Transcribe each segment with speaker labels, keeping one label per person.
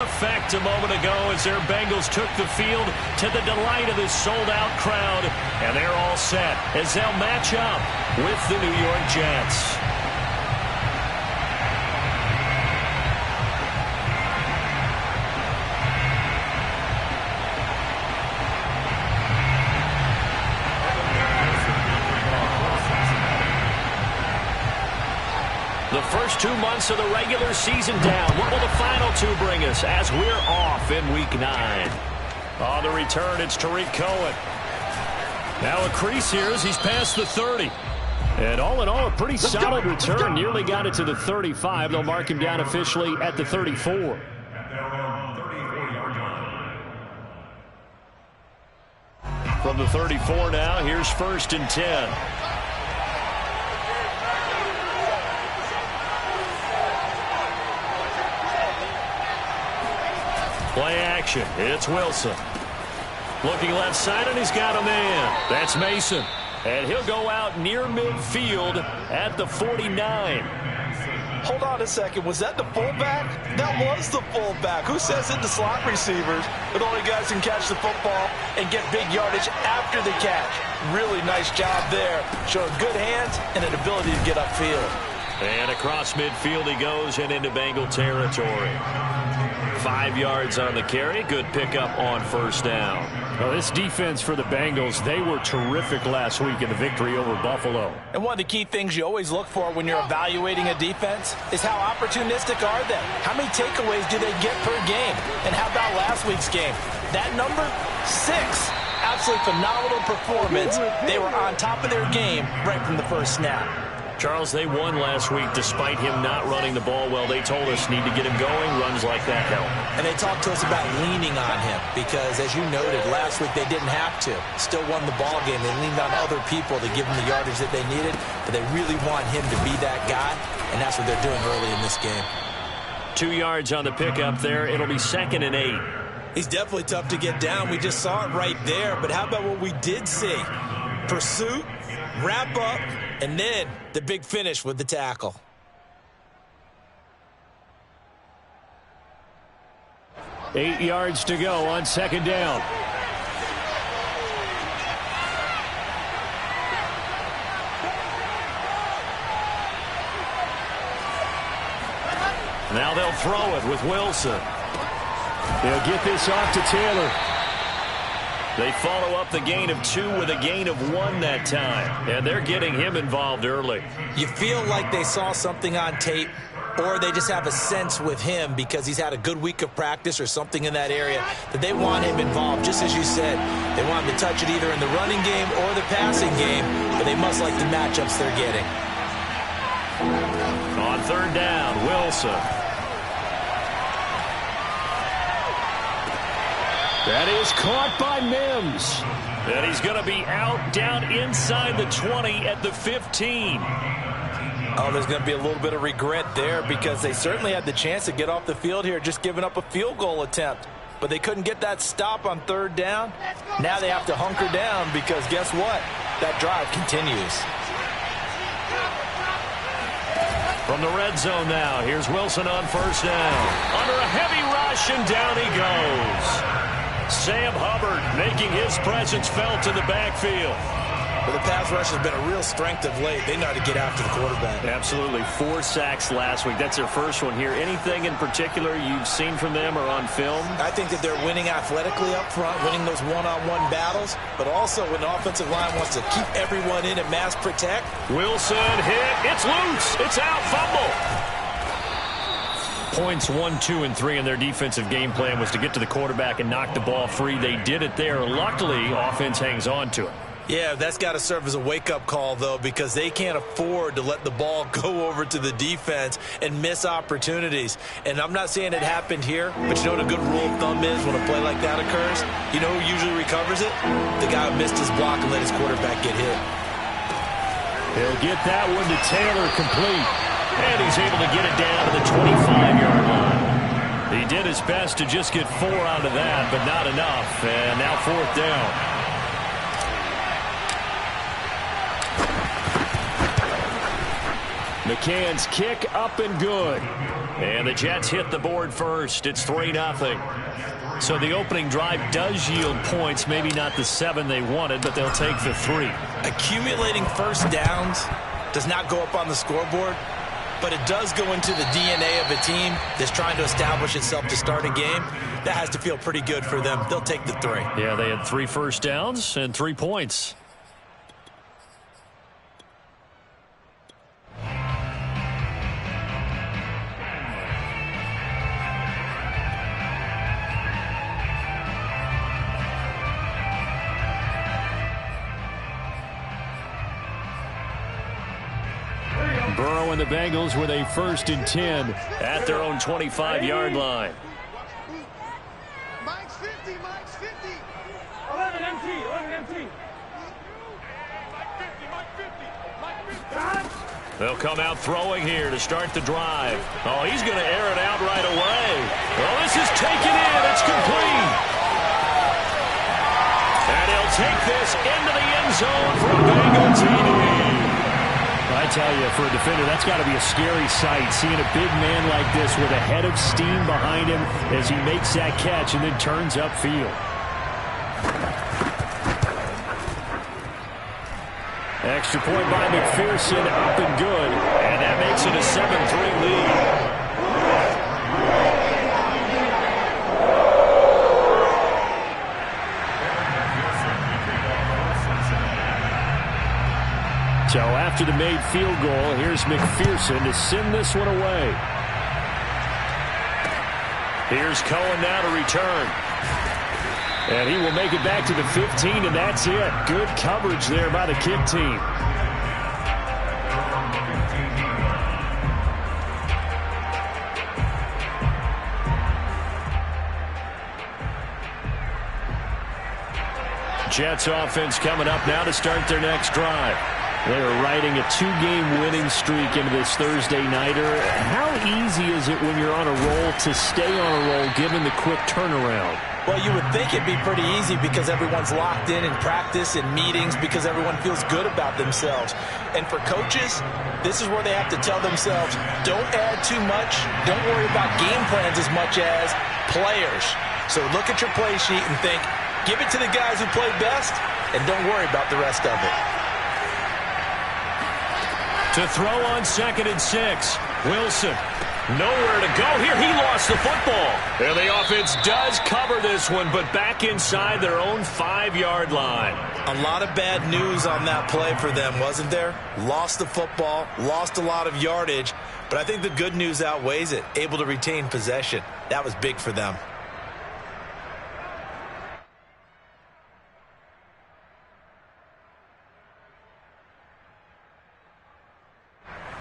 Speaker 1: effect a moment ago as their Bengals took the field to the delight of this sold-out crowd. And they're all set as they'll match up with the New York Jets. The first 2 months of the regular season down. What will the final two bring us as we're off in Week 9? On the return, it's Tariq Cohen. Now a crease here as he's past the 30. And all in all, a pretty solid return. Nearly got it to the 35. They'll mark him down officially at the 34. From the 34 now, here's 1st and 10. Play action. It's Wilson. Looking left side, and he's got a man. That's Mason. And he'll go out near midfield at the 49.
Speaker 2: Hold on a second. Was that the fullback? That was the fullback. Who says it to slot receivers? But only guys can catch the football and get big yardage after the catch. Really nice job there. Showing good hands and an ability to get upfield.
Speaker 1: And across midfield he goes and into Bengal territory. 5 yards on the carry. Good pickup on 1st down.
Speaker 3: Well, this defense for the Bengals, they were terrific last week in the victory over Buffalo.
Speaker 2: And one of the key things you always look for when you're evaluating a defense is how opportunistic are they? How many takeaways do they get per game? And how about last week's game? That number, 6. Absolutely phenomenal performance. They were on top of their game right from the first snap.
Speaker 1: Charles, they won last week despite him not running the ball well. They told us need to get him going. Runs like that help.
Speaker 2: And they talked to us about leaning on him because, as you noted, last week they didn't have to. Still won the ball game. They leaned on other people to give them the yardage that they needed, but they really want him to be that guy, and that's what they're doing early in this game.
Speaker 1: 2 yards on the pickup there. It'll be 2nd and 8.
Speaker 2: He's definitely tough to get down. We just saw it right there, but how about what we did see? Pursuit, wrap up, and then the big finish with the tackle.
Speaker 3: Eight yards to go on 2nd down.
Speaker 1: Now they'll throw it with Wilson.
Speaker 3: They'll get this off to Taylor.
Speaker 1: They follow up the gain of 2 with a gain of 1 that time. And they're getting him involved early.
Speaker 2: You feel like they saw something on tape, or they just have a sense with him because he's had a good week of practice or something in that area that they want him involved. Just as you said, they want him to touch it either in the running game or the passing game, but they must like the matchups they're getting.
Speaker 1: On 3rd down, Wilson.
Speaker 3: That is caught by Mims.
Speaker 1: And he's going to be out down inside the 20 at the 15.
Speaker 2: Oh, there's going to be a little bit of regret there because they certainly had the chance to get off the field here, just giving up a field goal attempt. But they couldn't get that stop on 3rd down. Now they have to hunker down because guess what? That drive continues.
Speaker 1: From the red zone now, here's Wilson on 1st down. Under a heavy rush, and down he goes. Sam Hubbard making his presence felt in the backfield.
Speaker 2: Well, the pass rush has been a real strength of late. They know how to get after the quarterback.
Speaker 1: Absolutely. 4 sacks last week. That's their first one here. Anything in particular you've seen from them or on film?
Speaker 2: I think that they're winning athletically up front, winning those one-on-one battles, but also when the offensive line wants to keep everyone in and mass protect.
Speaker 1: Wilson hit. It's loose. It's out. Fumble. Points 1, 2, and 3 in their defensive game plan was to get to the quarterback and knock the ball free. They did it there. Luckily, offense hangs on to it.
Speaker 2: Yeah, that's got to serve as a wake-up call, though, because they can't afford to let the ball go over to the defense and miss opportunities. And I'm not saying it happened here, but you know what a good rule of thumb is when a play like that occurs? You know who usually recovers it? The guy who missed his block and let his quarterback get hit.
Speaker 3: He'll get that one to Taylor complete.
Speaker 1: And he's able to get it down to the 25-yard line. He did his best to just get 4 out of that, but not enough. And now 4th down. McCann's kick up and good. And the Jets hit the board first. It's 3-0. So the opening drive does yield points. Maybe not the 7 they wanted, but they'll take the 3.
Speaker 2: Accumulating first downs does not go up on the scoreboard, but it does go into the DNA of a team that's trying to establish itself to start a game. That has to feel pretty good for them. They'll take the 3.
Speaker 1: Yeah, they had 3 first downs and 3 points. Burrow and the Bengals with a 1st and 10 at their own 25-yard line.
Speaker 4: Mike's 50, Mike's 50. 11 MT, 11 MT. Mike 50.
Speaker 1: They'll come out throwing here to start the drive. Oh, he's going to air it out right away. Well, this is taken in. It's complete. And he'll take this into the end zone for a Bengal TD. I tell you, for a defender, that's got to be a scary sight, seeing a big man like this with a head of steam behind him as he makes that catch and then turns upfield. Extra point by McPherson, up and good, and that makes it a 7-3 lead. So after the made field goal, here's McPherson to send this one away. Here's Cohen now to return. And he will make it back to the 15, and that's it. Good coverage there by the kick team. Jets offense coming up now to start their next drive. They're riding a 2-game winning streak into this Thursday nighter. How easy is it when you're on a roll to stay on a roll given the quick turnaround?
Speaker 2: Well, you would think it'd be pretty easy because everyone's locked in practice and meetings because everyone feels good about themselves. And for coaches, this is where they have to tell themselves, don't add too much. Don't worry about game plans as much as players. So look at your play sheet and think, give it to the guys who play best and don't worry about the rest of it.
Speaker 1: To throw on 2nd and 6. Wilson, nowhere to go here. He lost the football. And the offense does cover this one, but back inside their own 5-yard line.
Speaker 2: A lot of bad news on that play for them, wasn't there? Lost the football, lost a lot of yardage, but I think the good news outweighs it. Able to retain possession. That was big for them.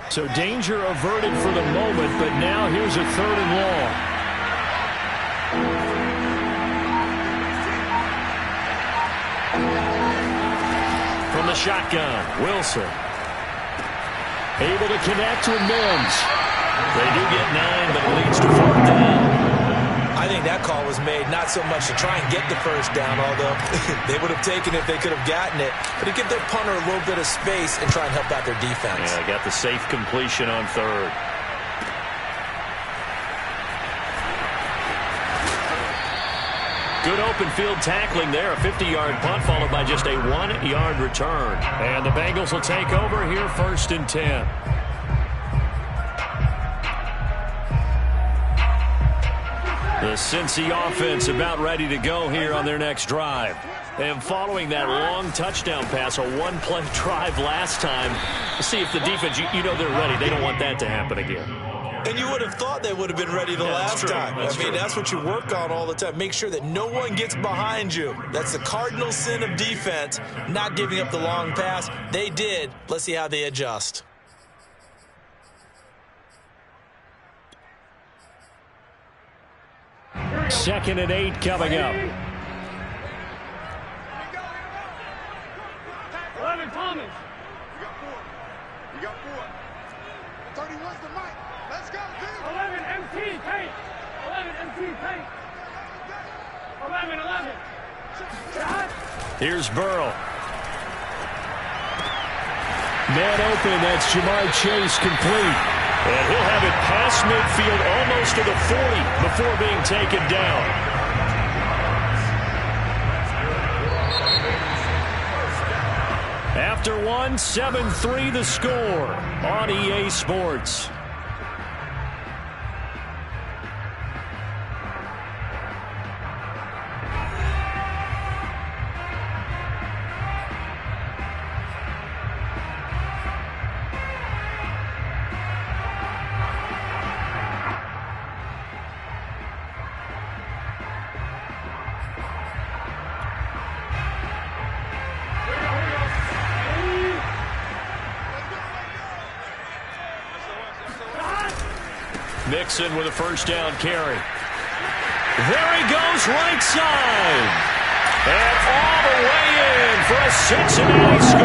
Speaker 1: So danger averted for the moment, but now here's a 3rd and long. From the shotgun, Wilson. Able to connect with Mims. They do get 9, but it leads to 4th down.
Speaker 2: I think that call was made not so much to try and get the 1st down, although they would have taken it if they could have gotten it, but to give their punter a little bit of space and try and help out their defense.
Speaker 1: Yeah, got the safe completion on 3rd. Good open field tackling there. A 50-yard punt followed by just a 1-yard return. And the Bengals will take over here 1st and 10. The Cincy offense about ready to go here on their next drive. And following that long touchdown pass, a 1-play drive last time, see if the defense, you know they're ready. They don't want that to happen again.
Speaker 2: And you would have thought they would have been ready the last time. I mean, that's what you work on all the time. Make sure that no one gets behind you. That's the cardinal sin of defense, not giving up the long pass. They did. Let's see how they adjust.
Speaker 1: Second and 8 coming up.
Speaker 4: 11 Thomas. You got 4. 31's the mic. Let's go, dude. 11 MT paint. 11 MT paint. 11.
Speaker 1: Here's Burrow.
Speaker 3: Man open, that's Jamar Chase complete.
Speaker 1: And he'll have it past midfield almost to the 40 before being taken down. After one, 7-3 the score on EA Sports. Mixon with a first down carry. There he goes, right side. And all the way in for a Cincinnati score.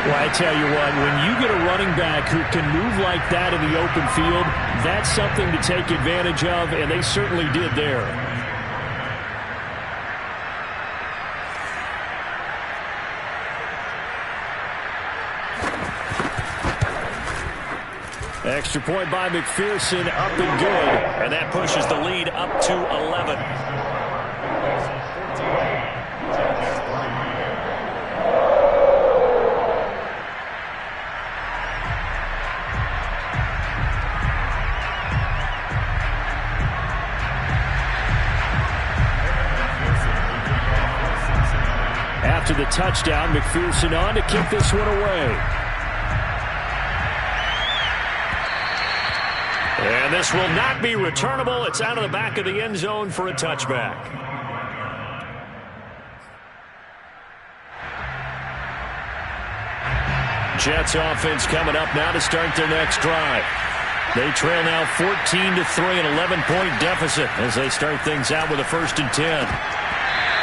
Speaker 3: Well, I tell you what, when you get a running back who can move like that in the open field, that's something to take advantage of, and they certainly did there. Extra point by McPherson, up and good.
Speaker 1: And that pushes the lead up to 11.
Speaker 3: After the touchdown, McPherson on to kick this one away.
Speaker 1: And this will not be returnable. It's out of the back of the end zone for a touchback. Jets offense coming up now to start their next drive. They trail now 14-3, an 11-point deficit as they start things out with a 1st and 10.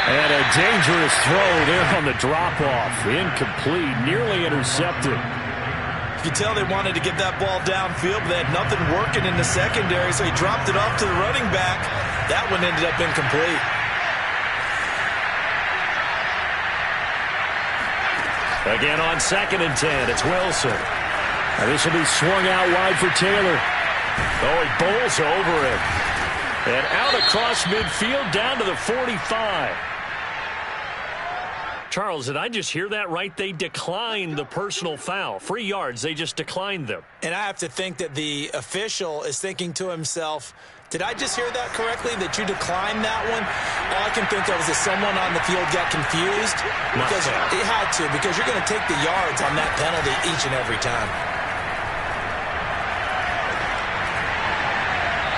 Speaker 3: And a dangerous throw there on the drop-off. Incomplete, nearly intercepted.
Speaker 2: You could tell they wanted to get that ball downfield, but they had nothing working in the secondary, so he dropped it off to the running back. That one ended up incomplete.
Speaker 1: Again on 2nd and 10, it's Wilson.
Speaker 3: Now this will be swung out wide for Taylor.
Speaker 1: Oh, he bowls over it. And out across midfield down to the 45. Charles, did I just hear that right? They declined the personal foul. 3 yards, they just declined them.
Speaker 2: And I have to think that the official is thinking to himself, did I just hear that correctly, that you declined that one? All I can think of is that someone on the field got confused. Because he had to, because you're going to take the yards on that penalty each and every time.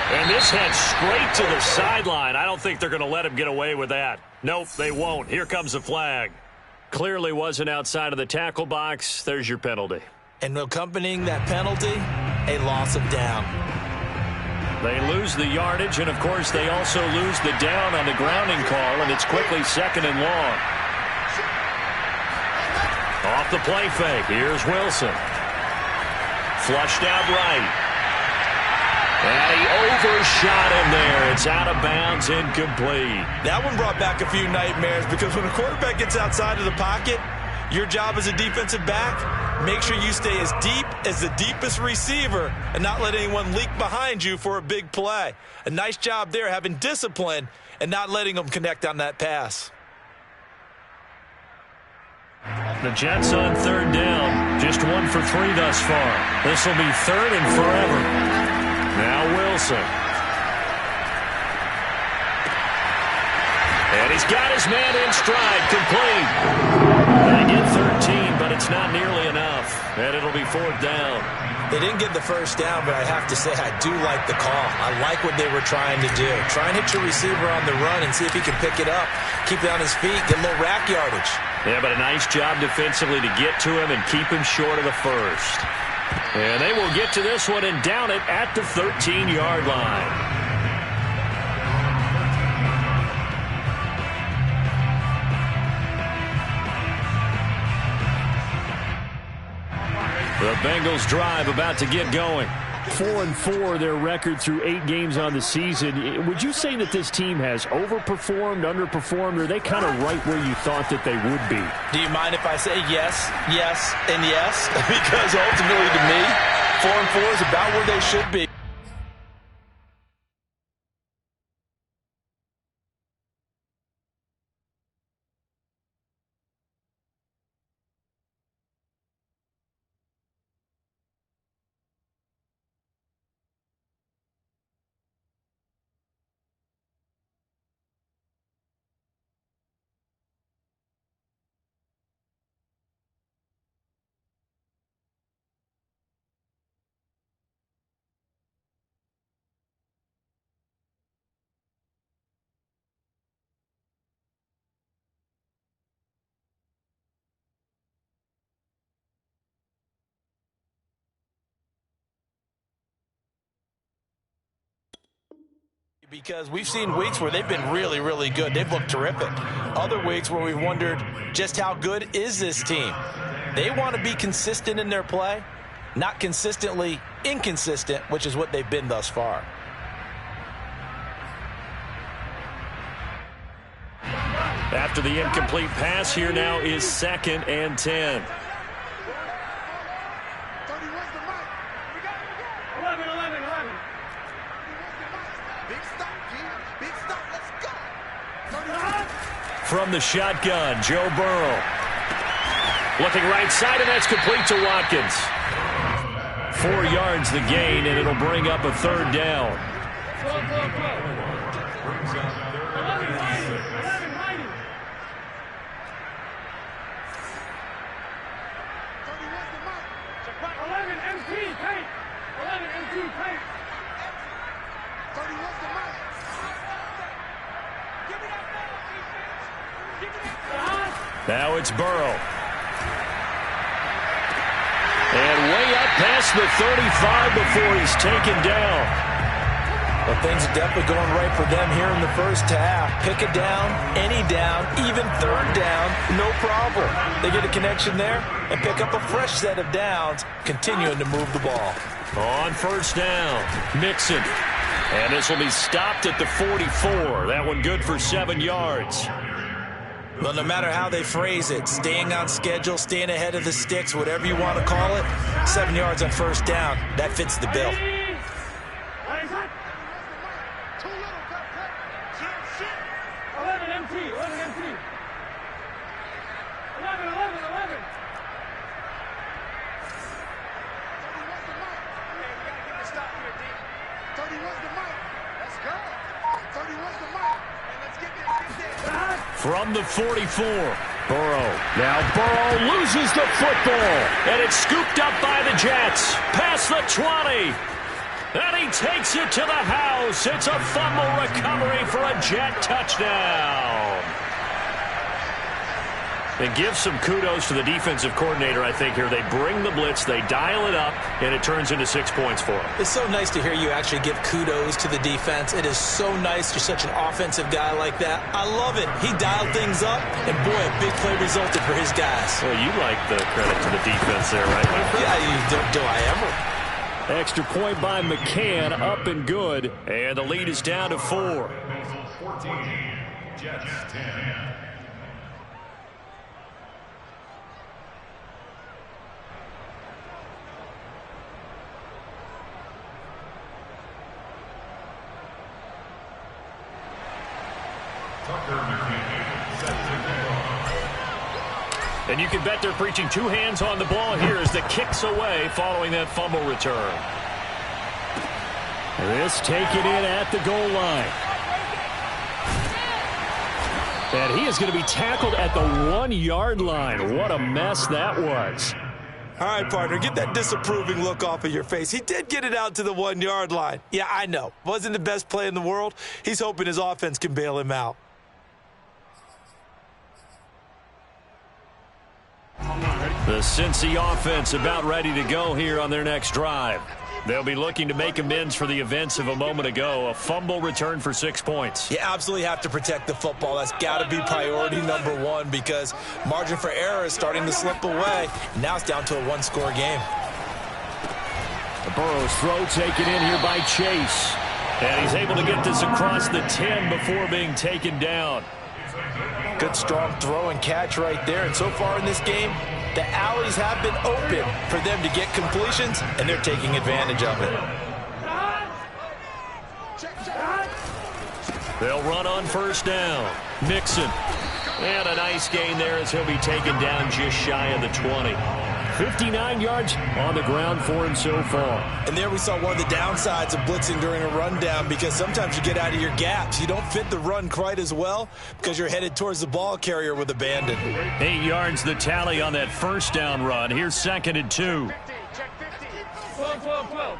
Speaker 1: And this heads straight to the sideline. I don't think they're going to let him get away with that. Nope, they won't. Here comes the flag. Clearly wasn't outside of the tackle box. There's your penalty.
Speaker 2: And accompanying that penalty, a loss of down.
Speaker 1: They lose the yardage, and, of course, they also lose the down on the grounding call, and it's quickly 2nd and long. Off the play fake. Here's Wilson. Flushed out right. And he overshot him there. It's out of bounds, incomplete.
Speaker 2: That one brought back a few nightmares because when a quarterback gets outside of the pocket, your job as a defensive back, make sure you stay as deep as the deepest receiver and not let anyone leak behind you for a big play. A nice job there, having discipline and not letting them connect on that pass.
Speaker 1: The Jets on 3rd down. Just 1 for 3 thus far. This will be 3rd and forever. Now Wilson. And he's got his man in stride, complete. They get 13, but it's not nearly enough. And it'll be 4th down.
Speaker 2: They didn't get the first down, but I have to say I do like the call. I like what they were trying to do. Try and hit your receiver on the run and see if he can pick it up. Keep it on his feet, get a little rack yardage.
Speaker 1: Yeah, but a nice job defensively to get to him and keep him short of the first. And they will get to this one and down it at the 13-yard line. The Bengals drive about to get going.
Speaker 3: 4-4, their record through 8 games on the season. Would you say that this team has overperformed, underperformed, or are they kind of right where you thought that they would be?
Speaker 2: Do you mind if I say yes, yes, and yes? Because ultimately to me, 4-4 is about where they should be. Because we've seen weeks where they've been really, really good. They've looked terrific. Other weeks where we've wondered just how good is this team. They want to be consistent in their play, not consistently inconsistent, which is what they've been thus far.
Speaker 1: After the incomplete pass, here now is 2nd and 10.
Speaker 4: 11. Big stop, G. Big stop. Let's go.
Speaker 1: From the shotgun, Joe Burrow. Looking right side, and that's complete to Watkins. 4 yards the gain, and it'll bring up a 3rd down. Now it's Burrow. And way up past the 35 before he's taken down.
Speaker 2: Well, things are definitely going right for them here in the first half. Pick a down, any down, even 3rd down, no problem. They get a connection there and pick up a fresh set of downs, continuing to move the ball.
Speaker 1: On 1st down, Mixon. And this will be stopped at the 44. That one good for 7 yards.
Speaker 2: Well, no matter how they phrase it, staying on schedule, staying ahead of the sticks, whatever you want to call it, 7 yards on 1st down, that fits the bill.
Speaker 1: From the 44, Burrow. Now Burrow loses the football, and it's scooped up by the Jets. Past the 20, and he takes it to the house. It's a fumble recovery for a Jet touchdown. And give some kudos to the defensive coordinator, I think, here. They bring the blitz, they dial it up, and it turns into 6 points for them.
Speaker 2: It's so nice to hear you actually give kudos to the defense. It is so nice. You're such an offensive guy like that. I love it. He dialed things up, and boy, a big play resulted for his guys.
Speaker 1: Well, you like the credit to the defense there, right, my friend?
Speaker 2: Yeah, do I ever?
Speaker 3: Extra point by McCann, up and good.
Speaker 1: And the lead is down to 4.
Speaker 4: 14, Jets 10.
Speaker 1: And you can bet they're preaching 2 hands on the ball here as the kick's away following that fumble return.
Speaker 3: This taken in at the goal line. And he is going to be tackled at the 1-yard line. What a mess that was.
Speaker 2: All right, partner, get that disapproving look off of your face. He did get it out to the 1-yard line. Yeah, I know. Wasn't the best play in the world. He's hoping his offense can bail him out.
Speaker 1: The Cincy offense about ready to go here on their next drive. They'll be looking to make amends for the events of a moment ago. A fumble return for 6 points.
Speaker 2: You absolutely have to protect the football. That's got to be priority number 1 because margin for error is starting to slip away. Now it's down to a 1-score game.
Speaker 3: Burrow's throw taken in here by Chase. And he's able to get this across the 10 before being taken down.
Speaker 2: Good strong throw and catch right there. And so far in this game, the alleys have been open for them to get completions, and they're taking advantage of it.
Speaker 3: They'll run on first down. Mixon. And a nice gain there as he'll be taken down just shy of the 20. 59 yards on the ground for him so far.
Speaker 2: And there we saw one of the downsides of blitzing during a rundown, because sometimes you get out of your gaps. You don't fit the run quite as well because you're headed towards the ball carrier with abandon.
Speaker 3: 8 yards the tally on that first down run. Here's 2nd and 2.
Speaker 4: Check 50. 12.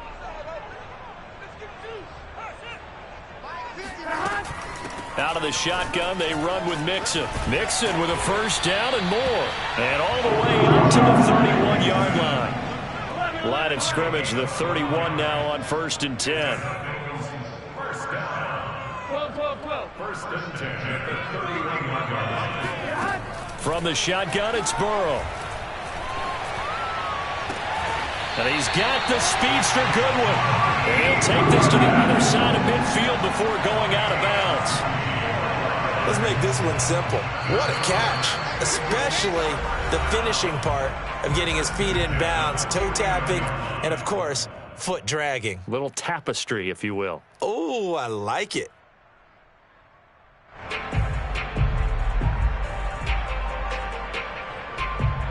Speaker 1: Out of the shotgun, they run with Mixon. Mixon with a first down and more. And all the way up to the 31-yard line. Line of scrimmage, the 31 now on 1st and 10.
Speaker 4: 12. 1st and 10 at the 31-yard line.
Speaker 1: From the shotgun, it's Burrow. And he's got the speedster Goodwin. And he'll take this to the other side of midfield before going out of bounds.
Speaker 2: Let's make this one simple. What a catch, especially the finishing part of getting his feet in bounds, toe tapping, and of course, foot dragging.
Speaker 1: Little tapestry, if you will.
Speaker 2: Oh, I like it.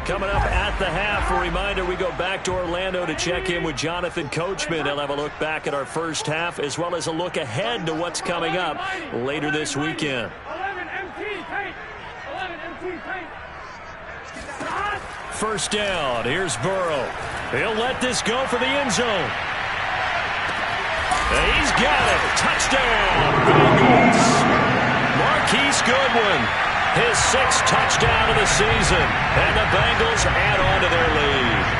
Speaker 1: Coming up at the half, a reminder, we go back to Orlando to check in with Jonathan Coachman. He'll have a look back at our first half, as well as a look ahead to what's coming up later this weekend.
Speaker 4: 11 MT paint.
Speaker 1: First down, here's Burrow. He'll let this go for the end zone. And he's got it. Touchdown, Bengals. Marquise Goodwin. His 6th touchdown of the season. And the Bengals add on to their lead.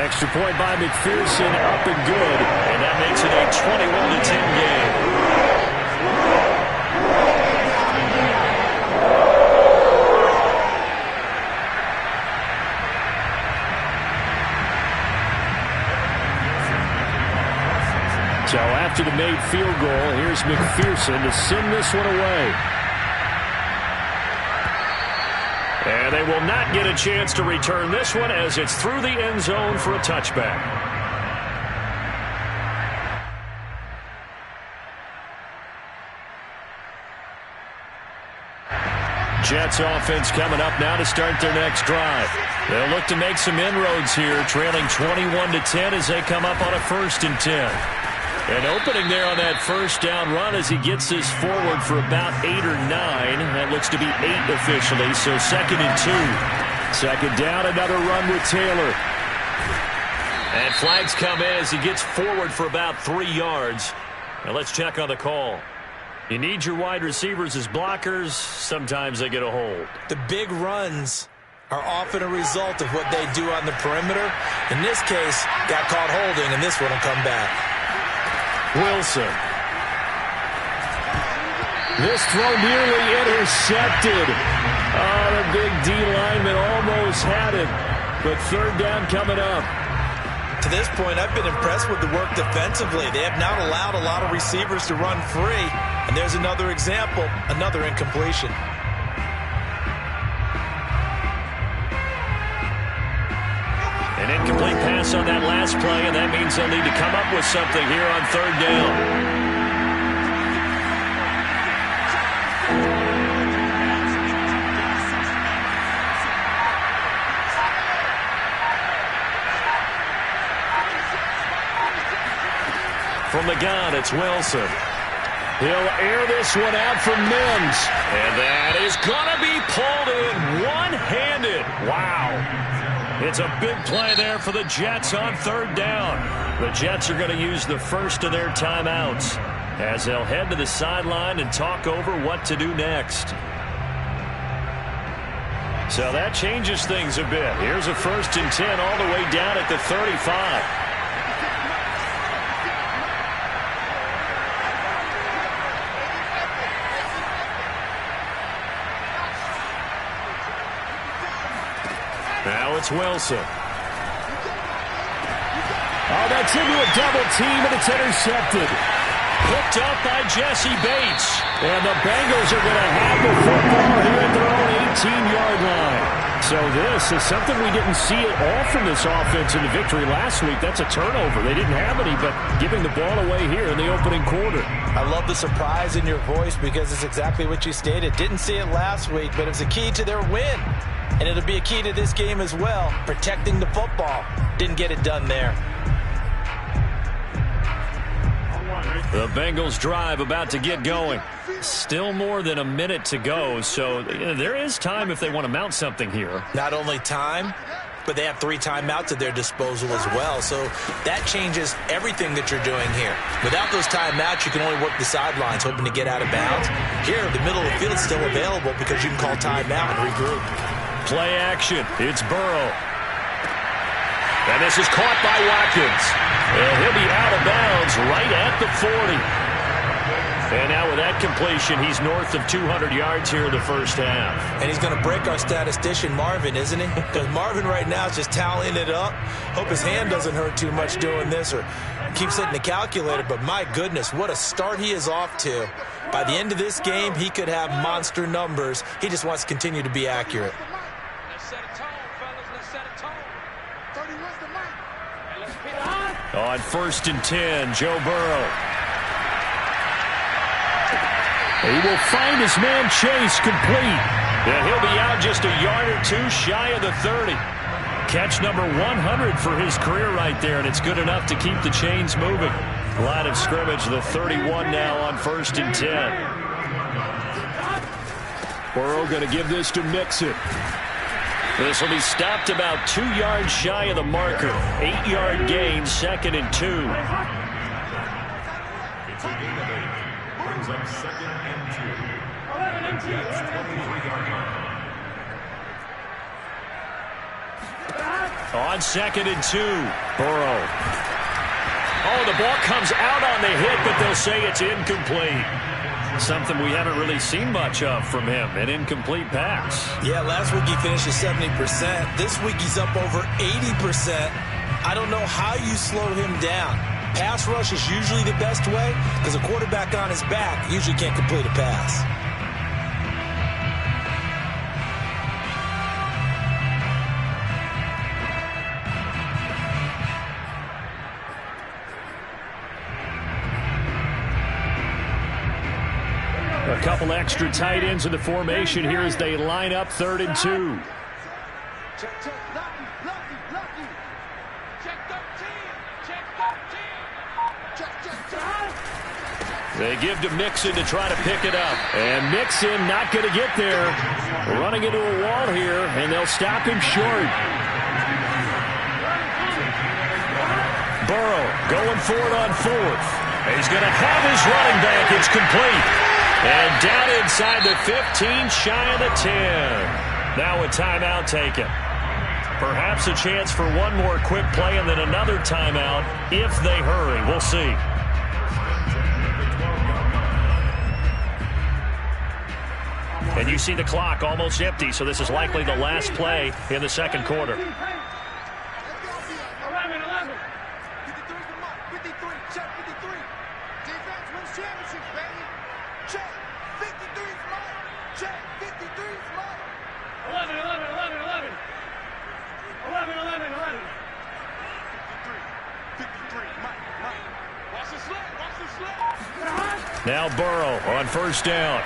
Speaker 3: Extra point by McPherson, up and good.
Speaker 1: And that makes it a 21-10 game.
Speaker 3: So after the made field goal, here's McPherson to send this one away.
Speaker 1: And they will not get a chance to return this one as it's through the end zone for a touchback. Jets offense coming up now to start their next drive. They'll look to make some inroads here, trailing 21-10 as they come up on a 1st and 10. And opening there on that first down run as he gets this forward for about 8 or 9. That looks to be 8 officially, so 2nd and 2. 2nd down, another run with Taylor. And flags come in as he gets forward for about 3 yards. Now let's check on the call. You need your wide receivers as blockers. Sometimes they get a hold.
Speaker 2: The big runs are often a result of what they do on the perimeter. In this case, got caught holding, and this one will come back.
Speaker 1: Wilson.
Speaker 3: This throw nearly intercepted. Oh, the big D lineman almost had it. But 3rd down coming up.
Speaker 2: To this point, I've been impressed with the work defensively. They have not allowed a lot of receivers to run free. And there's another example, another incompletion.
Speaker 1: An incomplete pass on that last play, and that means they'll need to come up with something here on 3rd down. From the gun, it's Wilson. He'll air this one out for Mims. And that is going to be pulled in one-handed. Wow. It's a big play there for the Jets on 3rd down. The Jets are going to use the first of their timeouts as they'll head to the sideline and talk over what to do next. So that changes things a bit. Here's a 1st and 10 all the way down at the 35. Now it's Wilson.
Speaker 3: Oh, that's into a double team, and it's intercepted. Picked up by Jesse Bates. And the Bengals are going to have the football here at their own 18-yard line. So this is something we didn't see at all from this offense in the victory last week. That's a turnover. They didn't have any, but giving the ball away here in the opening quarter.
Speaker 2: I love the surprise in your voice because it's exactly what you stated. Didn't see it last week, but it was a key to their win. And it'll be a key to this game as well, protecting the football. Didn't get it done there.
Speaker 3: The Bengals drive about to get going. Still more than a minute to go, so there is time if they want to mount something here.
Speaker 2: Not only time, but they have 3 timeouts at their disposal as well. So that changes everything that you're doing here. Without those timeouts, you can only work the sidelines, hoping to get out of bounds. Here, the middle of the field is still available because you can call timeout and regroup.
Speaker 3: Play action. It's Burrow. And this is caught by Watkins. And he'll be out of bounds right at the 40. And now with that completion, he's north of 200 yards here in the first half.
Speaker 2: And he's going to break our statistician, Marvin, isn't he? Because Marvin right now is just tallying it up. Hope his hand doesn't hurt too much doing this or keeps hitting the calculator. But my goodness, what a start he is off to. By the end of this game, he could have monster numbers. He just wants to continue to be accurate.
Speaker 4: Let's set a tone, fellas. Let's set a tone. 31's the mic. Hey, let's get on.
Speaker 3: On 1st and 10, Joe Burrow. He will find his man Chase complete. And he'll be out just a yard or 2 shy of the 30. Catch number 100 for his career right there, and it's good enough to keep the chains moving. Line of scrimmage, the 31 now on 1st and 10. Burrow going to give this to Mixon. This will be stopped about 2 yards shy of the marker. 8-yard gain, 2nd and 2.
Speaker 5: It's a gain of 8. Brings up 2nd and 2. Jets 23-yard line.
Speaker 3: On 2nd and 2, Burrow. Oh, the ball comes out on the hit, but they'll say it's incomplete. Something we haven't really seen much of from him, an incomplete pass.
Speaker 2: Yeah, last week he finished at 70%. This week he's up over 80%. I don't know how you slow him down. Pass rush is usually the best way because a quarterback on his back usually can't complete a pass.
Speaker 3: A couple extra tight ends in the formation here as they line up 3rd and 2.
Speaker 4: Check, check, lucky, lucky, lucky. Check 13, check 13. Check, check, check.
Speaker 3: They give to Mixon to try to pick it up. And Mixon not going to get there. Running into a wall here, and they'll stop him short. Burrow going for it on 4th. He's going to have his running back. It's complete. And down inside the 15, shy of the 10. Now a timeout taken. Perhaps a chance for one more quick play and then another timeout if they hurry. We'll see. And you see the clock almost empty, so this is likely the last play in the 2nd quarter.
Speaker 4: 11, 11. 53's the mark. 53, check 53. Defense wins championships, baby. Check 53's mark. Check 53's mark. 11, 11, 11, 11. 11, 11, 11. 53, Mike. Watch the slip, watch the slip.
Speaker 3: Now Burrow on 1st down.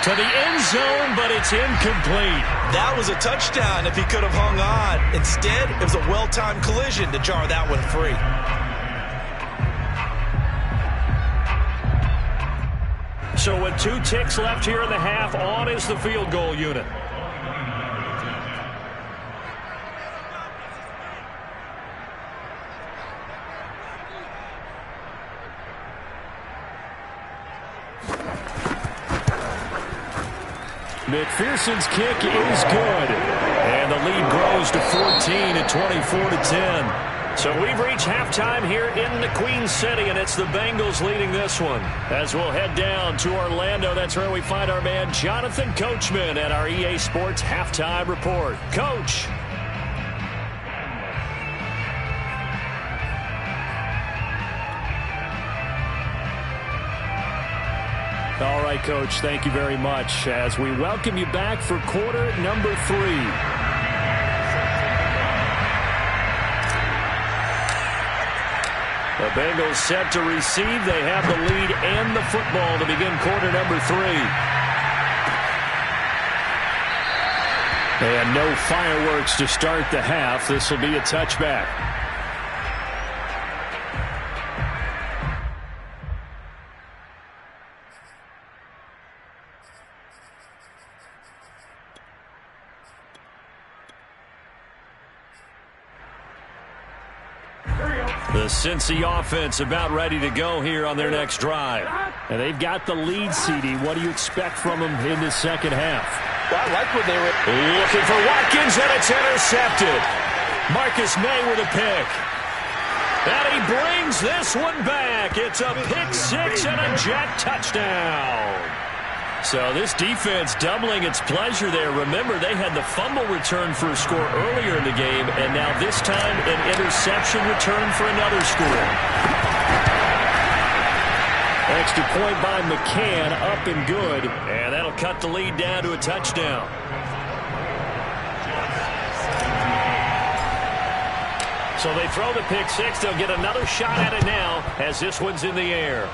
Speaker 3: To the end zone, but it's incomplete.
Speaker 2: That was a touchdown if he could have hung on. Instead, it was a well-timed collision to jar that one free.
Speaker 3: So with 2 ticks left here in the half, on is the field goal unit. McPherson's kick is good. And the lead grows to 14 at 24-10. So we've reached halftime here in the Queen City, and it's the Bengals leading this one. As we'll head down to Orlando, that's where we find our man Jonathan Coachman at our EA Sports Halftime Report. Coach. All right, Coach, thank you very much as we welcome you back for quarter number 3. The Bengals set to receive. They have the lead and the football to begin quarter number 3. And no fireworks to start the half. This will be a touchback. The Cincy offense about ready to go here on their next drive. And they've got the lead, CD. What do you expect from them in the second half?
Speaker 2: Well, I like what they were
Speaker 1: looking for Watkins, and it's intercepted. Marcus May with a pick. And he brings this one back. It's a pick 6 and a Jet touchdown. So this defense doubling its pleasure there. Remember, they had the fumble return for a score earlier in the game, and now this time an interception return for another score. Extra point by McCann, up and good, and that'll cut the lead down to a touchdown. So they throw the pick 6. They'll get another shot at it now as this one's in the air.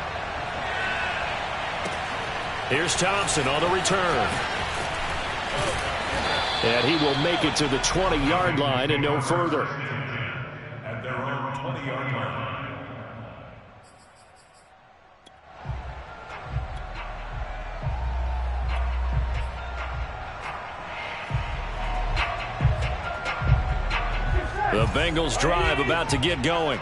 Speaker 1: Here's Thompson on the return. And he will make it to the 20-yard line and no further.
Speaker 5: At their own 20-yard line.
Speaker 1: The Bengals drive about to get going.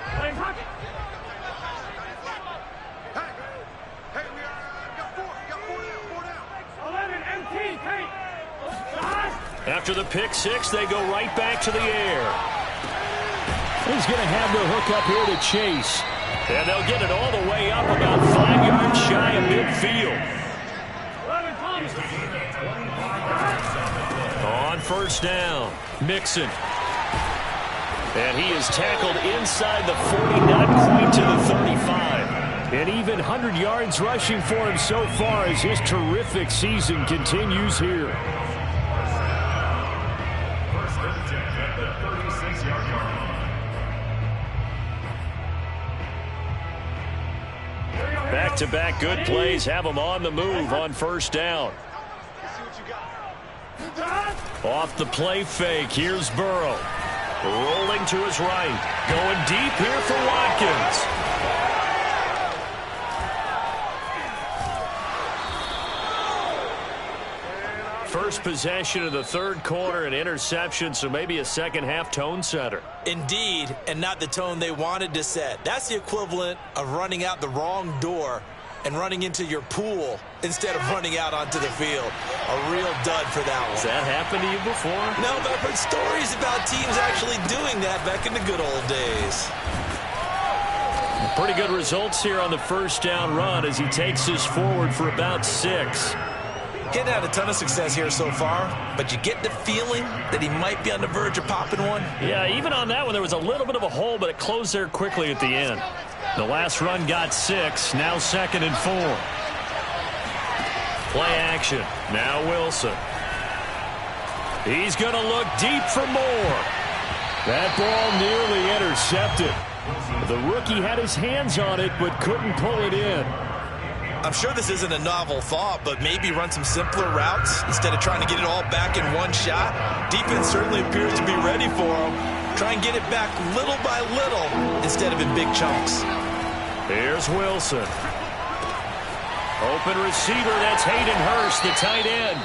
Speaker 1: After the pick 6, they go right back to the air.
Speaker 3: He's going to have the hook up here to Chase.
Speaker 1: And they'll get it all the way up about 5 yards shy of midfield. On first down, Mixon. And he is tackled inside the 40, not quite to the 35.
Speaker 3: And even 100 yards rushing for him so far as his terrific season continues here.
Speaker 1: Back-to-back good plays have them on the move on first down. Off the play fake, here's Burrow. Rolling to his right. Going deep here for Watkins. First possession of the third quarter, an interception, so maybe a second-half tone setter.
Speaker 2: Indeed, and not the tone they wanted to set. That's the equivalent of running out the wrong door and running into your pool instead of running out onto the field. A real dud for that one.
Speaker 1: Has that happened to you before?
Speaker 2: No, but I've heard stories about teams actually doing that back in the good old days.
Speaker 1: Pretty good results here on the first down run as he takes this forward for about 6.
Speaker 2: Getting had a ton of success here so far, but you get the feeling that he might be on the verge of popping one.
Speaker 1: Yeah, even on that one, there was a little bit of a hole, but it closed there quickly at the end. The last run got 6, now 2nd and 4. Play action, now Wilson. He's going to look deep for more.
Speaker 3: That ball nearly intercepted. The rookie had his hands on it, but couldn't pull it in.
Speaker 2: I'm sure this isn't a novel thought, but maybe run some simpler routes instead of trying to get it all back in one shot. Defense certainly appears to be ready for him. Try and get it back little by little instead of in big chunks.
Speaker 1: Here's Wilson. Open receiver, that's Hayden Hurst, the tight end.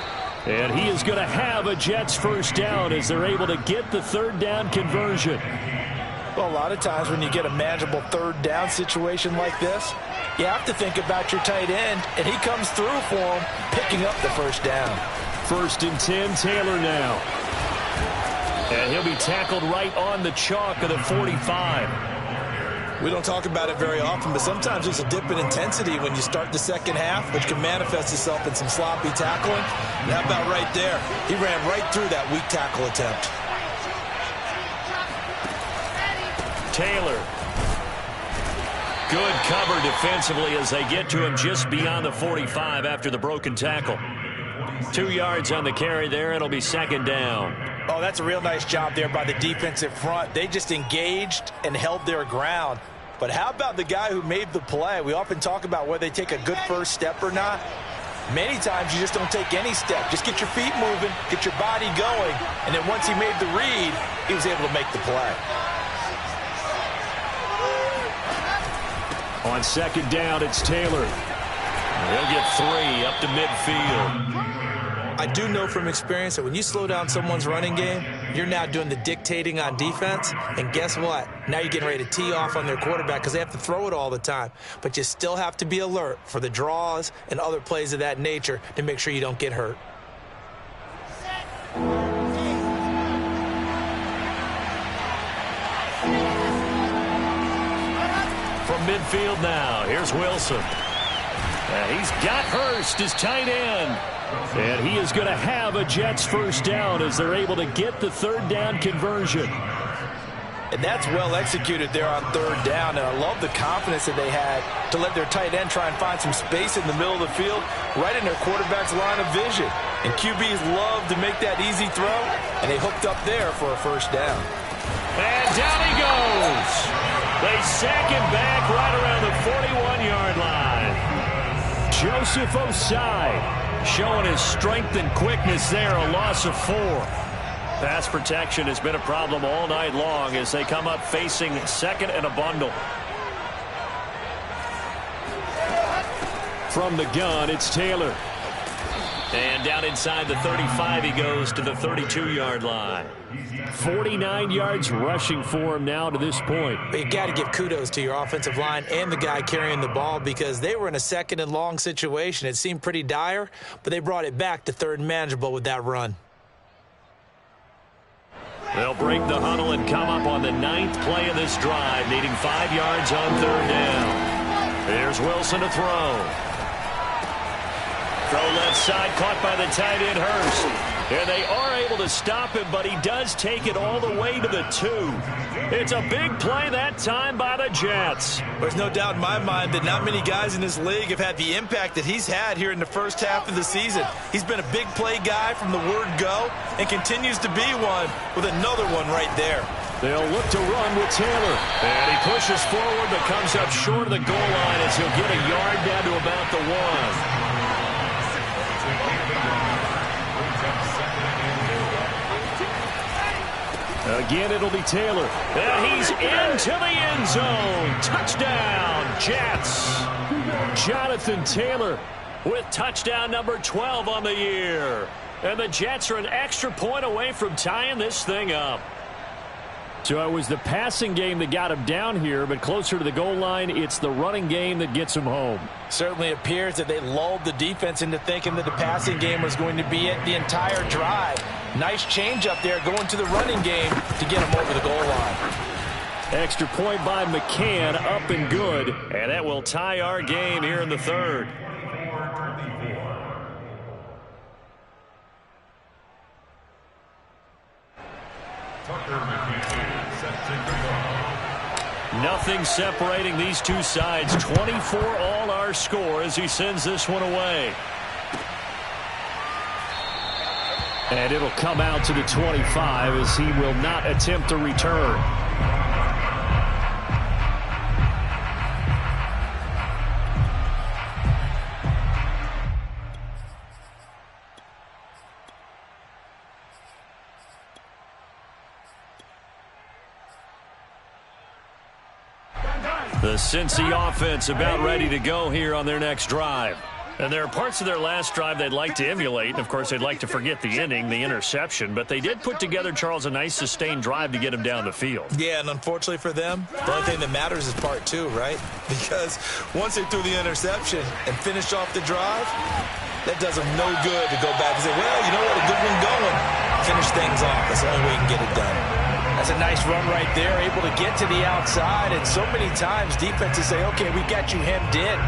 Speaker 3: And he is going to have a Jets first down as they're able to get the third down conversion.
Speaker 2: Well, a lot of times when you get a manageable third down situation like this, you have to think about your tight end, and he comes through for him, picking up the first down.
Speaker 3: 1st and 10, Taylor now.
Speaker 1: And he'll be tackled right on the chalk of the 45.
Speaker 2: We don't talk about it very often, but sometimes there's a dip in intensity when you start the second half, which can manifest itself in some sloppy tackling. And how about right there? He ran right through that weak tackle attempt.
Speaker 1: Taylor. Good cover defensively as they get to him just beyond the 45 after the broken tackle. 2 yards on the carry there. It'll be second down.
Speaker 2: Oh, that's a real nice job there by the defensive front. They just engaged and held their ground. But how about the guy who made the play? We often talk about whether they take a good first step or not. Many times you just don't take any step. Just get your feet moving, get your body going, and then once he made the read, he was able to make the play.
Speaker 3: On second down, it's Taylor.
Speaker 1: He'll get 3 up to midfield.
Speaker 2: I do know from experience that when you slow down someone's running game, you're now doing the dictating on defense. And guess what? Now you're getting ready to tee off on their quarterback because they have to throw it all the time. But you still have to be alert for the draws and other plays of that nature to make sure you don't get hurt.
Speaker 1: From midfield now, here's Wilson. He's got Hurst, his tight end.
Speaker 3: And he is going to have a Jets first down as they're able to get the third down conversion.
Speaker 2: And that's well executed there on third down. And I love the confidence that they had to let their tight end try and find some space in the middle of the field, right in their quarterback's line of vision. And QBs love to make that easy throw, and they hooked up there for a first down.
Speaker 1: And down he goes. They sack him back right around the 41-yard line.
Speaker 3: Joseph Osai
Speaker 1: showing his strength and quickness there, a loss of 4. Pass protection has been a problem all night long as they come up facing second and a bundle.
Speaker 3: From the gun, it's Taylor.
Speaker 1: And down inside the 35, he goes to the 32-yard line.
Speaker 3: 49 yards rushing for him now to this point.
Speaker 2: But you got to give kudos to your offensive line and the guy carrying the ball because they were in a second and long situation. It seemed pretty dire, but they brought it back to third and manageable with that run.
Speaker 1: They'll break the huddle and come up on the 9th play of this drive, needing 5 yards on third down. Here's Wilson to throw. Throw left side, caught by the tight end, Hurst. And they are able to stop him, but he does take it all the way to the 2. It's a big play that time by the Jets.
Speaker 2: There's no doubt in my mind that not many guys in this league have had the impact that he's had here in the first half of the season. He's been a big play guy from the word go and continues to be one with another one right there.
Speaker 3: They'll look to run with Taylor.
Speaker 1: And he pushes forward but comes up short of the goal line as he'll get a yard down to about the 1.
Speaker 3: Again, it'll be Taylor.
Speaker 1: And he's into the end zone. Touchdown, Jets.
Speaker 3: Jonathan Taylor
Speaker 1: with touchdown number 12 on the year. And the Jets are an extra point away from tying this thing up.
Speaker 3: So it was the passing game that got him down here, but closer to the goal line, it's the running game that gets him home.
Speaker 2: Certainly appears that they lulled the defense into thinking that the passing game was going to be it the entire drive. Nice change up there going to the running game to get him over the goal line.
Speaker 3: Extra point by McCann, up and good.
Speaker 1: And that will tie our game here in the third. Nothing separating these two sides. 24 all our score as he sends this one away.
Speaker 3: And it'll come out to the 25 as he will not attempt a return.
Speaker 1: The Cincy offense about ready to go here on their next drive. And there are parts of their last drive they'd like to emulate. And, of course, they'd like to forget the inning, the interception. But they did put together, Charles, a nice sustained drive to get him down the field.
Speaker 2: Yeah, and unfortunately for them, the only thing that matters is part 2, right? Because once they threw the interception and finished off the drive, that does them no good to go back and say, well, you know what, a good one going. Finish things off. That's the only way you can get it done. That's a nice run right there, able to get to the outside. And so many times defenses say, okay, we got you hemmed in.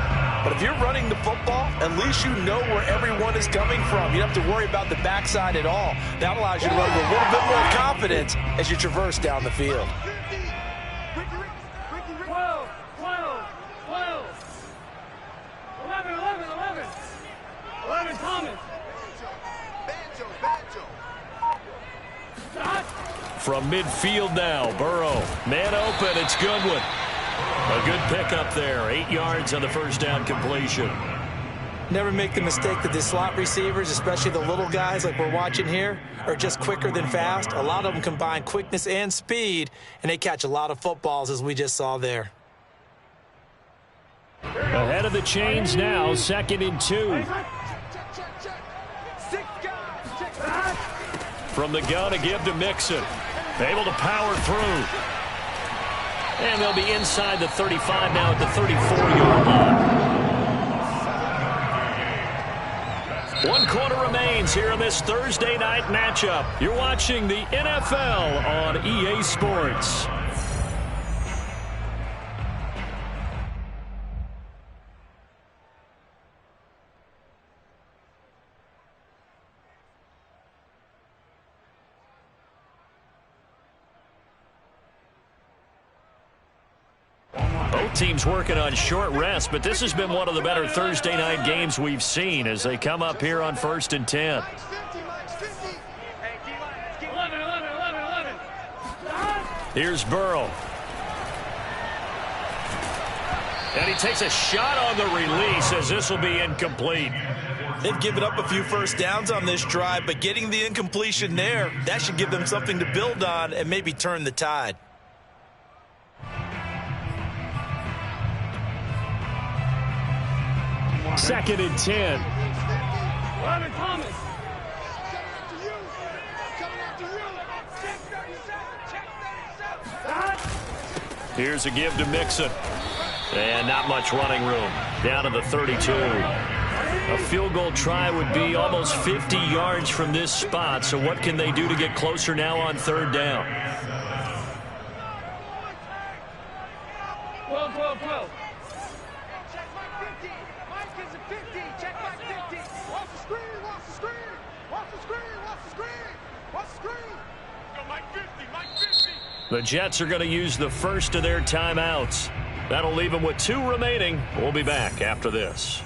Speaker 2: But if you're running the football, at least you know where everyone is coming from. You don't have to worry about the backside at all. That allows you to run with a little bit more confidence as you traverse down the field.
Speaker 3: From midfield now, Burrow. Man open, it's Goodwin. A good pickup there. 8 yards on the first down completion.
Speaker 2: Never make the mistake that the slot receivers, especially the little guys like we're watching here, are just quicker than fast. A lot of them combine quickness and speed, and they catch a lot of footballs, as we just saw there.
Speaker 3: Ahead of the chains now, 2nd and 2. From the gun, a give to Mixon. Able to power through. And they'll be inside the 35 now at the 34-yard line. 1 quarter remains here in this Thursday night matchup. You're watching the NFL on EA Sports. Both teams working on short rest, but this has been one of the better Thursday night games we've seen as they come up here on 1st and 10. Here's Burrow. And he takes a shot on the release as this will be incomplete.
Speaker 2: They've given up a few first downs on this drive, but getting the incompletion there, that should give them something to build on and maybe turn the tide.
Speaker 3: Second and 10. Here's a give to Mixon. And not much running room. Down to the 32. A field goal try would be almost 50 yards from this spot. So what can they do to get closer now on 3rd down?
Speaker 4: 12.
Speaker 3: The Jets are going to use the first of their timeouts. That'll leave them with 2 remaining. We'll be back after this.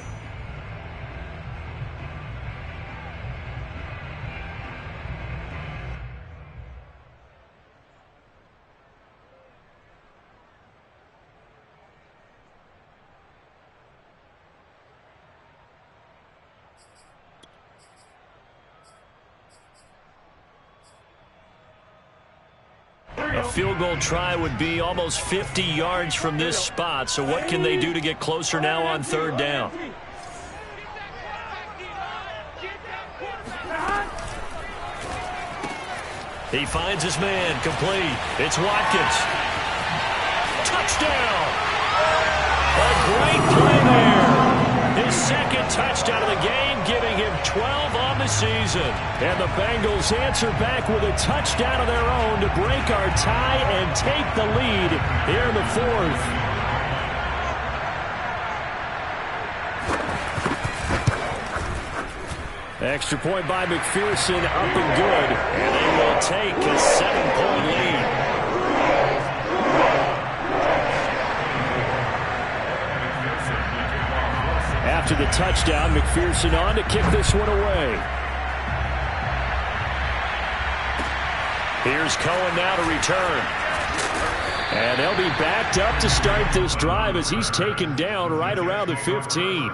Speaker 3: A field goal try would be almost 50 yards from this spot. So what can they do to get closer now on 3rd down? He finds his man, complete. It's Watkins. Touchdown! A great play there. His 2nd touchdown of the game, giving him 12 on the season. And the Bengals answer back with a touchdown of their own to break our tie and take the lead here in the 4th. Extra point by McPherson, up and good. And they will take a 7-point lead. After the touchdown, McPherson on to kick this one away. Here's Cohen now to return. And they'll be backed up to start this drive as he's taken down right around the 15.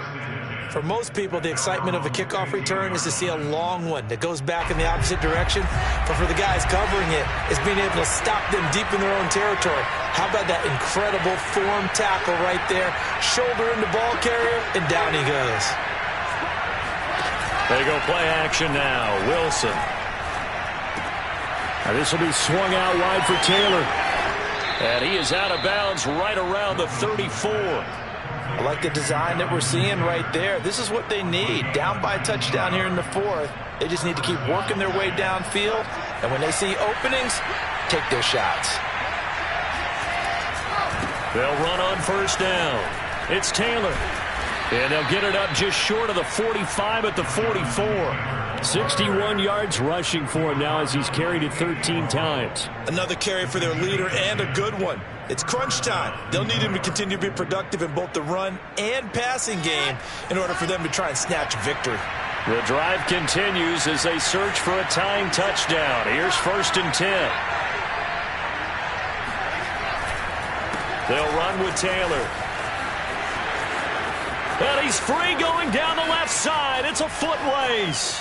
Speaker 2: For most people, the excitement of a kickoff return is to see a long one that goes back in the opposite direction. But for the guys covering it, it's being able to stop them deep in their own territory. How about that incredible form tackle right there? Shoulder in the ball carrier, and down he goes.
Speaker 3: They go play action now. Wilson. Now this will be swung out wide for Taylor. And he is out of bounds right around the 34.
Speaker 2: I like the design that we're seeing right there. This is what they need. Down by a touchdown here in the 4th. They just need to keep working their way downfield. And when they see openings, take their shots.
Speaker 3: They'll run on 1st down. It's Taylor. And they'll get it up just short of the 45 at the 44. 61 yards rushing for him now as he's carried it 13 times.
Speaker 2: Another carry for their leader and a good one. It's crunch time. They'll need him to continue to be productive in both the run and passing game in order for them to try and snatch victory.
Speaker 3: The drive continues as they search for a tying touchdown. Here's 1st and 10.
Speaker 1: They'll run with Taylor. And he's free going down the left side. It's a foot race.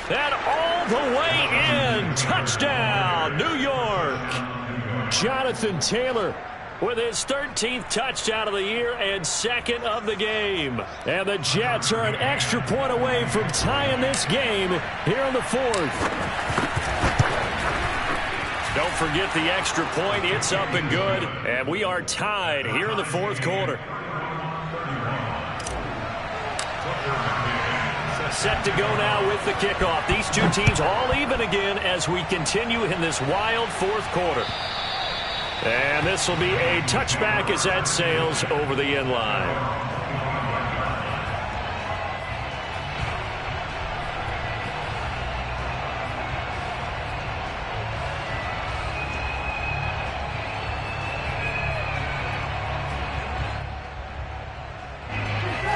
Speaker 1: And all the way in. Touchdown, New York. Jonathan Taylor with his 13th touchdown of the year and second of the game. And the Jets are an extra point away from tying this game here in the fourth. Don't forget the extra point. It's up and good. And we are tied here in the fourth quarter. Set to go now with the kickoff. These two teams all even again as we continue in this wild fourth quarter. And this will be a touchback as that sails over the end line.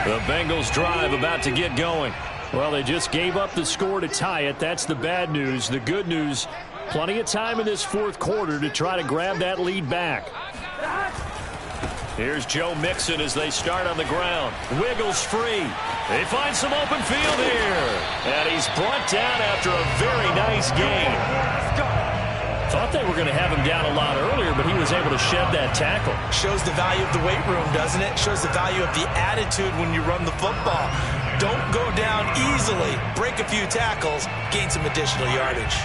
Speaker 1: The Bengals drive about to get going. Well, they just gave up the score to tie it. That's the bad news. The good news, plenty of time in this fourth quarter to try to grab that lead back. Here's Joe Mixon as they start on the ground. Wiggles free. They find some open field here. And he's brought down after a very nice gain. Thought they were going to have him down a lot earlier, but he was able to shed that tackle.
Speaker 2: Shows the value of the weight room, doesn't it? Shows the value of the attitude when you run the football. Don't go down easily. Break a few tackles. Gain some additional yardage.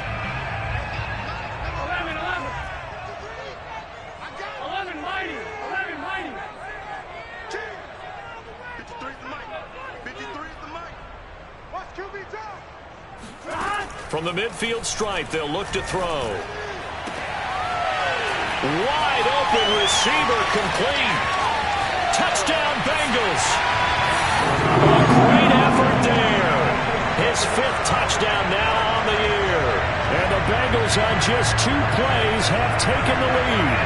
Speaker 4: 11 mighty. 11 mighty. 53 is the mic. 53 is the mic. Watch QB down.
Speaker 1: From the midfield stripe, they'll look to throw. Wide open receiver complete. Touchdown Bengals. A great effort there. His fifth touchdown now on the year. And the Bengals on just 2 plays have taken the lead.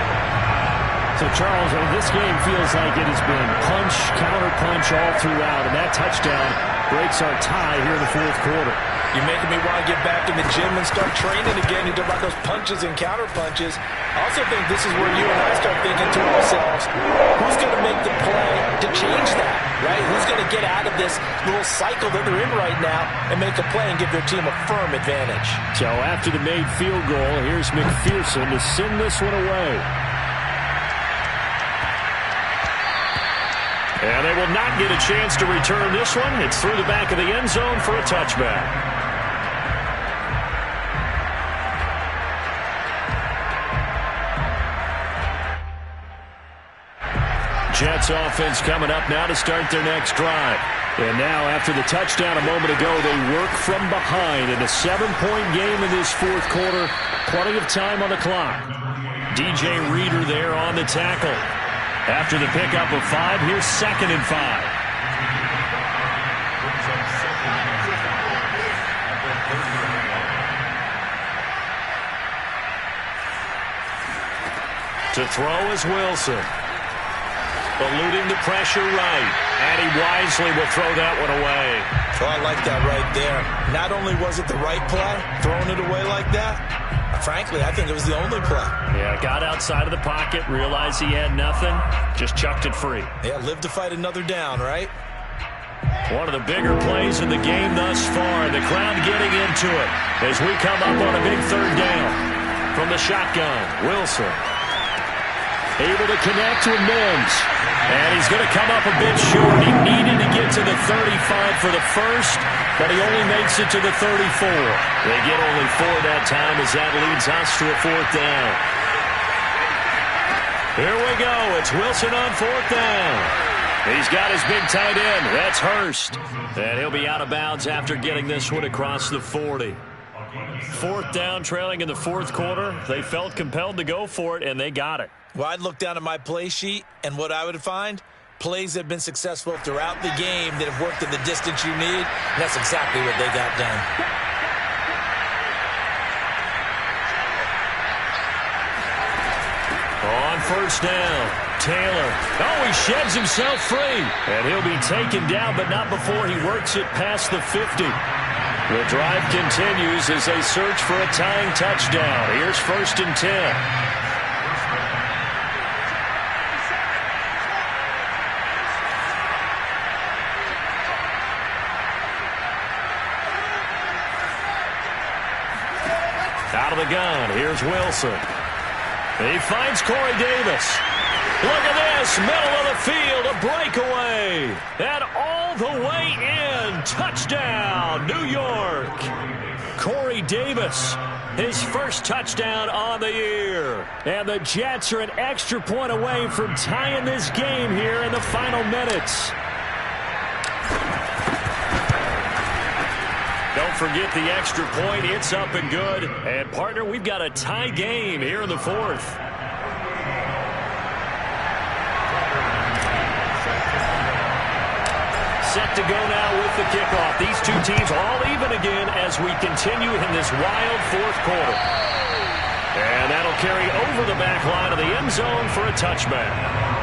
Speaker 3: So, Charles, this game feels like it has been punch, counter-punch all throughout. And that touchdown breaks our tie here in the fourth quarter.
Speaker 2: You're making me want to get back in the gym and start training again. You talk about those punches and counter punches. I also think this is where you and I start thinking to ourselves, who's going to make the play to change that, right? Who's going to get out of this little cycle that they're in right now and make a play and give their team a firm advantage?
Speaker 3: So after the made field goal, here's McPherson to send this one away.
Speaker 1: And they will not get a chance to return this one. It's through the back of the end zone for a touchback. Jets offense coming up now to start their next drive. And now after the touchdown a moment ago, they work from behind in a 7-point game in this fourth quarter. Plenty of time on the clock. DJ Reader there on the tackle. After the pickup of 5, here's 2nd and 5. To throw is Wilson. Eluding the pressure right. And he wisely will throw that one away.
Speaker 2: Oh, I like that right there. Not only was it the right play, throwing it away like that, frankly, I think it was the only play.
Speaker 1: Yeah, got outside of the pocket, realized he had nothing, just chucked it free.
Speaker 2: Yeah, live to fight another down, right?
Speaker 1: One of the bigger plays in the game thus far. The crowd getting into it as we come up on a big 3rd down. From the shotgun, Wilson. Able to connect with Mims. And he's going to come up a bit short. He needed to get to the 35 for the first, but he only makes it to the 34. They get only 4 that time as that leads us to a 4th down. Here we go. It's Wilson on 4th down. He's got his big tight end. That's Hurst. And he'll be out of bounds after getting this one across the 40. 4th down, trailing in the fourth quarter. They felt compelled to go for it, and they got it.
Speaker 2: Well, I'd look down at my play sheet, and what I would find, plays that have been successful throughout the game that have worked in the distance you need, and that's exactly what they got done.
Speaker 1: On 1st down, Taylor. Oh, he sheds himself free. And he'll be taken down, but not before he works it past the 50. The drive continues as they search for a tying touchdown. Here's 1st and 10. Out of the gun, here's Wilson. He finds Corey Davis. Look at this, middle of the field, a breakaway. And all the way in, touchdown, New York. Corey Davis, his first touchdown on the year. And the Jets are an extra point away from tying this game here in the final minutes. Don't forget the extra point. It's up and good. And, partner, we've got a tie game here in the fourth. Set to go now with the kickoff. These two teams all even again as we continue in this wild fourth quarter. And that'll carry over the back line of the end zone for a touchback.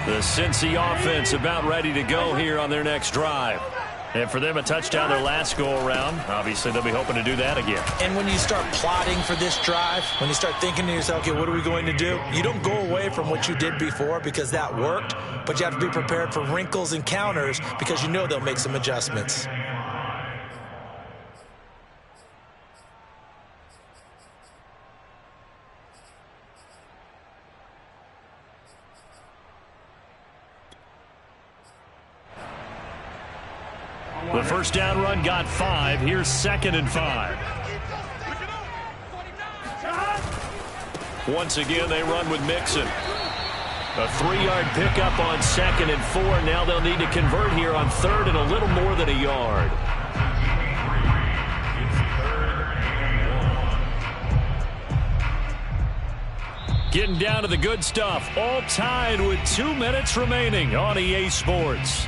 Speaker 1: The Cincy offense about ready to go here on their next drive. And for them, a touchdown their last go-around. Obviously, they'll be hoping to do that again.
Speaker 2: And when you start plotting for this drive, when you start thinking to yourself, okay, what are we going to do? You don't go away from what you did before because that worked, but you have to be prepared for wrinkles and counters because you know they'll make some adjustments.
Speaker 1: The first down run got 5. Here's 2nd and 5. Once again, they run with Mixon. A 3-yard pickup on 2nd and 4. Now they'll need to convert here on 3rd and a little more than a yard. Getting down to the good stuff. All tied with 2 minutes remaining on EA Sports.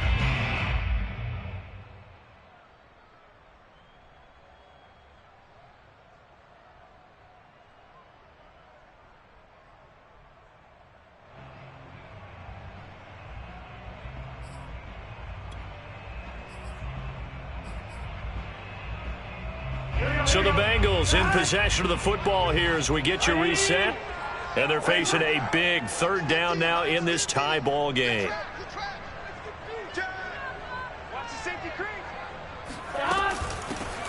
Speaker 1: So the Bengals in possession of the football here as we get you reset. And they're facing a big 3rd down now in this tie ball game.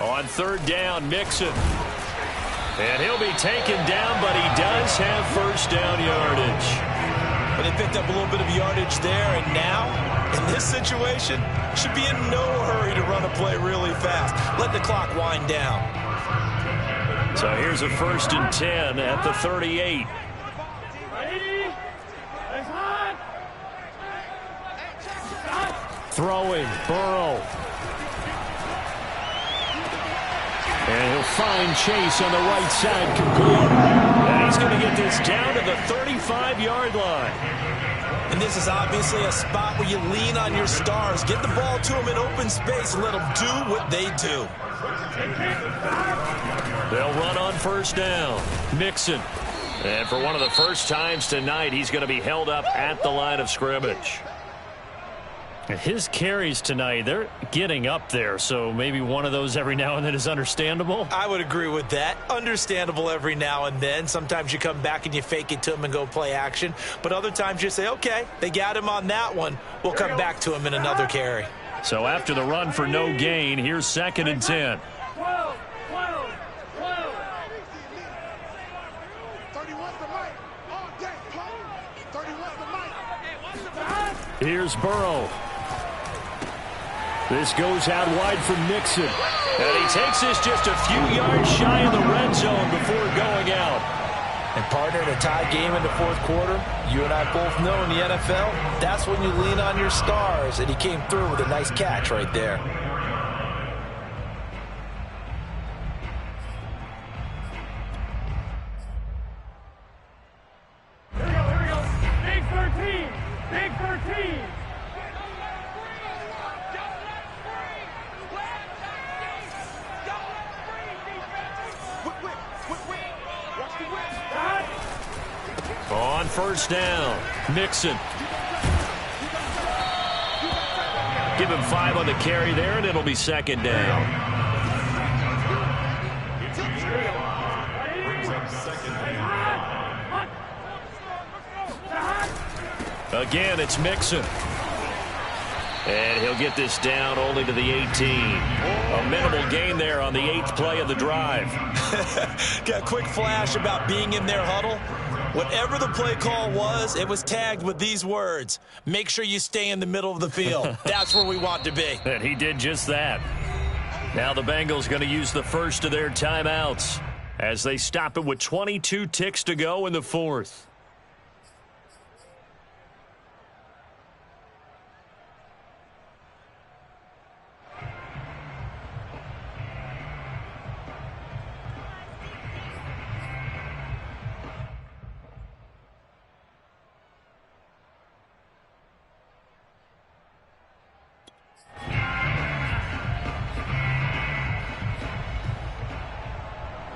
Speaker 1: On 3rd down, Mixon. And he'll be taken down, but he does have first down yardage.
Speaker 2: But they picked up a little bit of yardage there, and now, in this situation, should be in no hurry to run a play really fast. Let the clock wind down.
Speaker 1: So here's a 1st and 10 at the 38. Throwing, Burrow. And he'll find Chase on the right side, complete. And he's going to get this down to the 35-yard line.
Speaker 2: And this is obviously a spot where you lean on your stars. Get the ball to them in open space and let them do what they do.
Speaker 1: They'll run on 1st down. Mixon. And for one of the first times tonight, he's going to be held up at the line of scrimmage. His carries tonight, they're getting up there, so maybe one of those every now and then is understandable.
Speaker 2: I would agree with that. Understandable every now and then. Sometimes you come back and you fake it to him and go play action. But other times you say, okay, they got him on that one. We'll come back to him in another carry.
Speaker 1: So after the run for no gain, here's 2nd and 10. Here's Burrow. This goes out wide from Mixon. And he takes this just a few yards shy of the red zone before going out.
Speaker 2: And partner, in a tie game in the 4th quarter, you and I both know in the NFL, that's when you lean on your stars. And he came through with a nice catch right there.
Speaker 6: Here we go. Big 13. Big 13.
Speaker 1: On 1st down, Mixon. Give him 5 on the carry there, and it'll be second down.
Speaker 5: Brings up second and 5.
Speaker 1: Again, it's Mixon. And he'll get this down only to the 18. A minimal gain there on the 8th play of the drive.
Speaker 2: Got a quick flash about being in their huddle. Whatever the play call was, it was tagged with these words: make sure you stay in the middle of the field. That's where we want to be.
Speaker 1: And he did just that. Now the Bengals going to use the first of their timeouts as they stop it with 22 ticks to go in the 4th.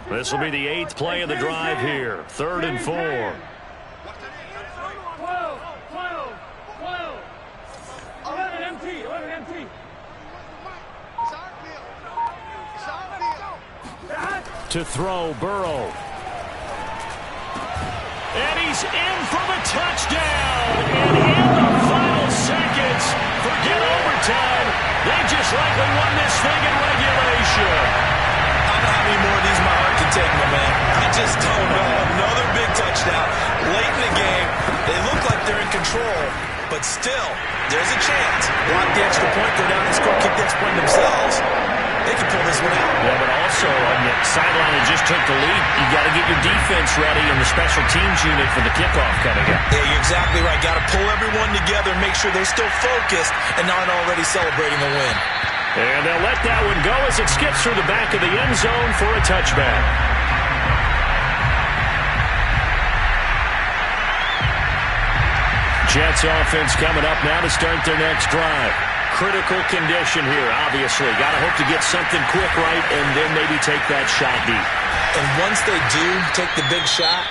Speaker 1: This will be the 8th play of the drive here. 3rd and 4.
Speaker 6: 12, 11 empty, 11 empty.
Speaker 1: To throw, Burrow. And he's in for the touchdown. And in the final seconds, forget overtime. They just likely won this thing in regulation.
Speaker 2: I don't know how many more of these my heart can take, my man. I just don't know. Another big touchdown. Late in the game, they look like they're in control, but still, there's a chance. Block the extra point, go down and score, kick the extra point themselves. They can pull this one out.
Speaker 1: Yeah, but also on the sideline that just took the lead, you got to get your defense ready and the special teams unit for the kickoff coming up.
Speaker 2: Yeah, you're exactly right. Got to pull everyone together, make sure they're still focused and not already celebrating a win.
Speaker 1: And they'll let that one go as it skips through the back of the end zone for a touchback. Jets offense coming up now to start their next drive. Critical condition here, obviously. Got to hope to get something quick right and then maybe take that shot deep.
Speaker 2: And once they do take the big shot,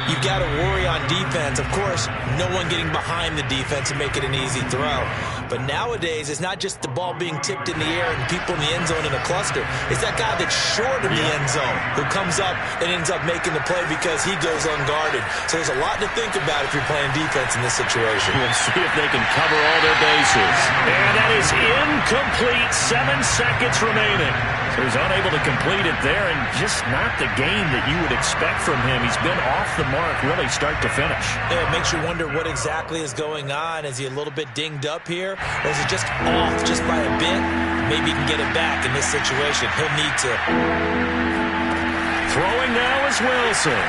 Speaker 2: you've got to worry on defense. Of course, no one getting behind the defense and make it an easy throw. But nowadays, it's not just the ball being tipped in the air and people in the end zone in a cluster. It's that guy that's short of the end zone who comes up and ends up making the play because he goes unguarded. So there's a lot to think about if you're playing defense in this situation.
Speaker 1: We'll see if they can cover all their bases. And that is incomplete. 7 seconds remaining. So he's unable to complete it there, and just not the game that you would expect from him. He's been off the mark really start to finish.
Speaker 2: Yeah, it makes you wonder what exactly is going on. Is he a little bit dinged up here? Or is he just off just by a bit? Maybe he can get it back in this situation. He'll need to.
Speaker 1: Throwing now is Wilson.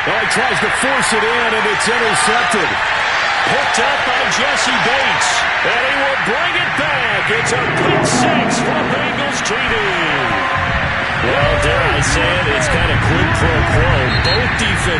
Speaker 3: Oh, he tries to force it in, and it's intercepted.
Speaker 1: Picked up by Jesse Bates. And he will bring it back. It's a pick 6 for Bengals TD. Well, dare I say it, it's kind of quid pro quo. Both defenses